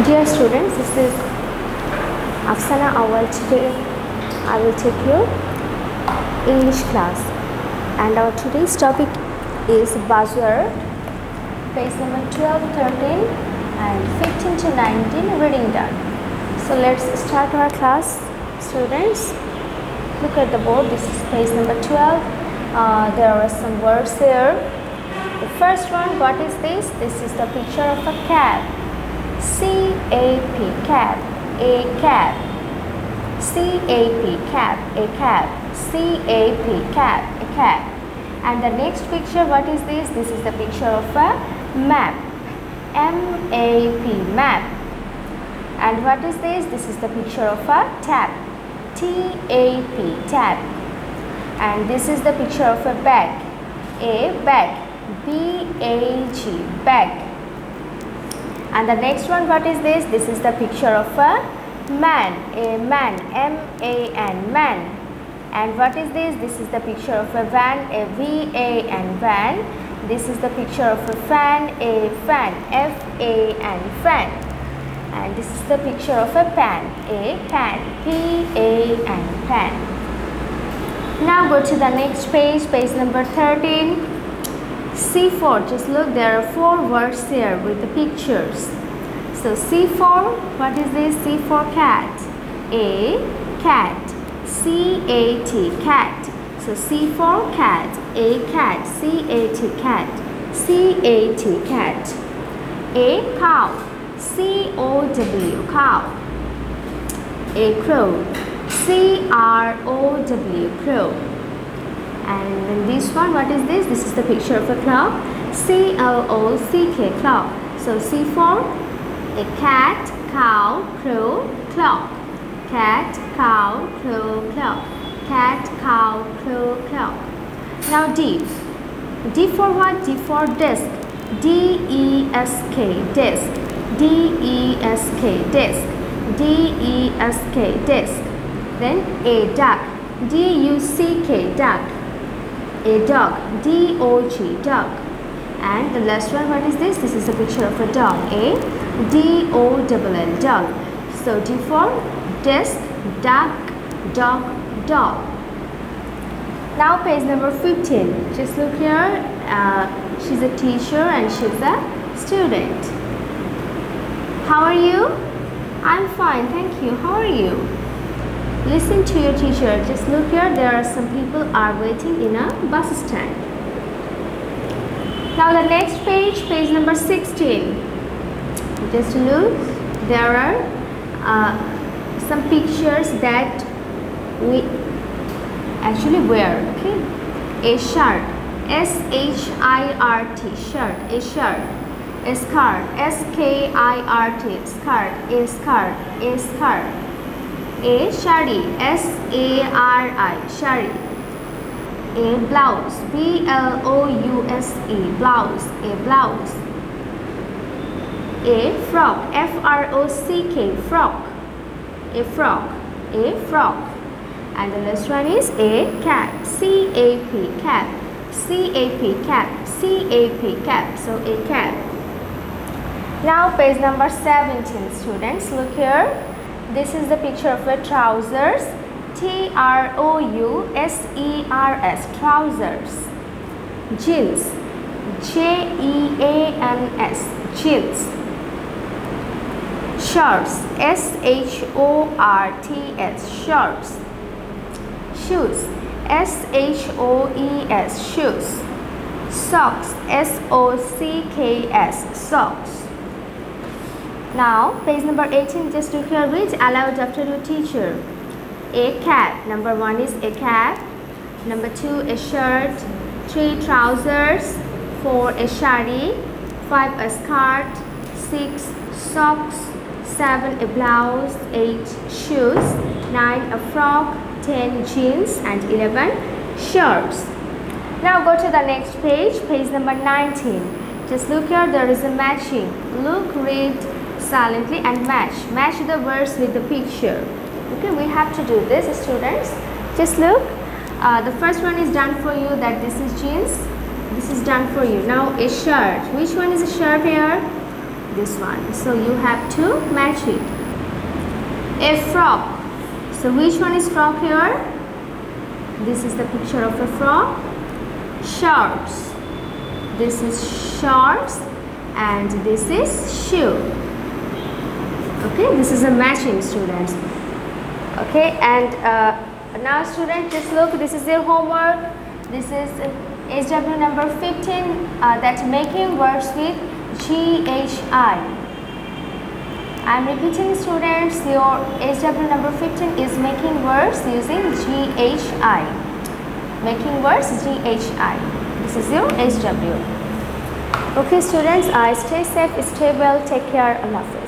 Dear students, this is Afsana Awal. Today I will take your English class, and our today's topic is buzzword, page number 12, 13 and 15 to 19 reading done. So let's start our class, students. Look at the board. This is page number 12. There are some words here. The first one, what is this? This is the picture of a cat. C-A-P, cat, a cat. C-A-P, cat, a cat. C-A-P, cat, a cat. And the next picture, what is this? This is the picture of a map. M-A-P, map. And what is this? This is the picture of a tap. T-A-P, tap. And this is the picture of a bag. A bag. B-A-G, bag. And the next one, what is this? This is the picture of a man, M-A-N, man. And what is this? This is the picture of a van, a V-A-N, van. This is the picture of a fan, a fan, F-A-N, fan. And this is the picture of a pan, a pan, P-A-N, pan. Now go to the next page, page number 13. C4, just look, there are 4 words here with the pictures. So C4, what is this? C4, cat, a cat, C-A-T, cat. So C4, cat, a cat, C-A-T, cat, C-A-T, cat. A cow, C-O-W, cow. A crow, C-R-O-W, crow. And then this one, what is this? This is the picture of a clock. C-L-O-C-K, clock. So C4, a cat, cow, crow, clock. Cat, cow, crow, clock. Cat, cow, crow, clock. Now D. D for what? D for desk. D-E-S-K, desk. D-E-S-K, desk. D-E-S-K, desk. Then A, duck. D-U-C-K, duck. A dog, D-O-G, dog. And the last one, what is this? This is a picture of a dog, a D-O-L-L, dog. So D for desk, duck, dog, dog. Now page number 15. Just look here. She's a teacher and she's a student. How are you? I'm fine, thank you. How are you? Listen to your teacher. Just look here. There are some people are waiting in a bus stand. Now the next page, page number 16. Just look. There are some pictures that we actually wear. Okay. A shirt. S-H-I-R-T. Shirt. A shirt. A skirt. S-K-I-R-T. Skirt. A skirt. A skirt. A shari, S-A-R-I, shari. A blouse, B-L-O-U-S-E, blouse, a blouse. A frock, F-R-O-C-K, frock, a frock, a frock. And the last one is a cap, C-A-P, cap, C-A-P, cap, C-A-P, cap, so a cap. Now page number 17, students, look here. This is the picture of a trousers, T-R-O-U-S-E-R-S, trousers. Jeans, J-E-A-N-S, jeans. Shorts, S-H-O-R-T-S, shorts. Shoes, S-H-O-E-S, shoes. Socks, S-O-C-K-S, socks. Now, page number 18, just look here, read aloud after your teacher. A cap, number 1 is a cap. Number 2, a shirt. 3, trousers. 4, a shari. 5, a skirt. 6, socks. 7, a blouse. 8, shoes. 9, a frock. 10, jeans. And 11, shirts. Now go to the next page, page number 19. Just look here, there is a matching. Look, read silently and match the words with the picture. Okay, we have to do this, students. Just look, the first one is done for you, that this is jeans. This is done for you. Now a shirt. Which one is a shirt here? this one. So you have to match it. A frog. So which one is frog here? This is the picture of a frog. Shorts. This is shorts and this is shoe. Okay, this is a matching, students. Okay, and now students, just look, this is your homework. This is SW number 15, that's making words with GHI. I am repeating, students, your SW number 15 is making words using GHI. Making words GHI. This is your SW. Okay, students, stay safe, stay well, take care, Allah Hafiz.